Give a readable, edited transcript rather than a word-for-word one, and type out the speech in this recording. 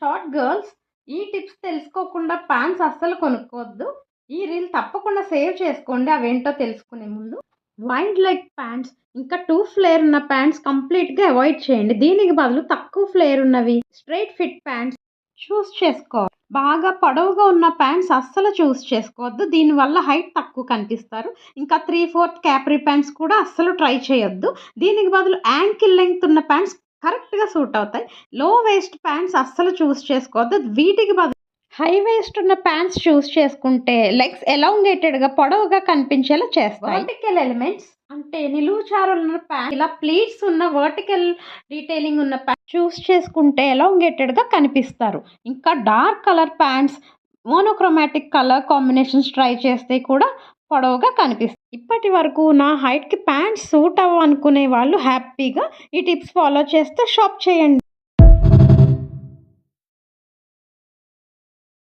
Short girls, ఈ tips తెలుసుకోకుండా pants అస్సలు కొనుక్కోవద్దు. ఈ రీల్ తప్పకుండా సేవ్ చేసుకోండి అవేంటో తెలుసుకునే ముందు. వైడ్ లెగ్ ప్యాంట్స్ ఇంకా టూ ఫ్లేర్ ఉన్న ప్యాంట్స్ కంప్లీట్గా అవాయిడ్ చేయండి. దీనికి బదులు తక్కువ ఫ్లేర్ ఉన్నవి స్ట్రైట్ ఫిట్ ప్యాంట్స్ చూస్ చేసుకోవాలి. బాగా పొడవుగా ఉన్న ప్యాంట్స్ అస్సలు చూస్ చేసుకోవద్దు. దీనివల్ల హైట్ తక్కువ కనిపిస్తారు. ఇంకా 3/4 క్యాప్రీ ప్యాంట్స్ కూడా అస్సలు ట్రై చేయొద్దు. దీనికి బదులు యాంకిల్ లెంగ్త్ ఉన్న ప్యాంట్స్ కరెక్ట్గా సూట్ అవుతాయి. లో వేస్ట్ ప్యాంట్స్ అస్సలు చూస్ చేసుకోవద్దు. వీటికి బదులు హై వేస్ట్ ఉన్న ప్యాంట్స్ చూస్ చేసుకుంటే లెగ్స్ ఎలాంగేటెడ్గా పొడవుగా కనిపించేలా చేస్తాయి. వర్టికల్ ఎలిమెంట్స్ అంటే నిలువుచారులు ఉన్న ప్యాంట్, ఇలా ప్లీట్స్ ఉన్న వర్టికల్ డీటెయిలింగ్ ఉన్న ప్యాంట్ చూస్ చేసుకుంటే ఎలాంగేటెడ్గా కనిపిస్తారు. ఇంకా dark colour pants, monochromatic colour combinations try చేస్తే కూడా పొడవుగా కనిపిస్తుంది. ఇప్పటి వరకు నా హైట్కి ప్యాంట్స్ సూట్ అవ్వనుకునే వాళ్ళు హ్యాపీగా ఈ టిప్స్ ఫాలో చేస్తే షాప్ చేయండి.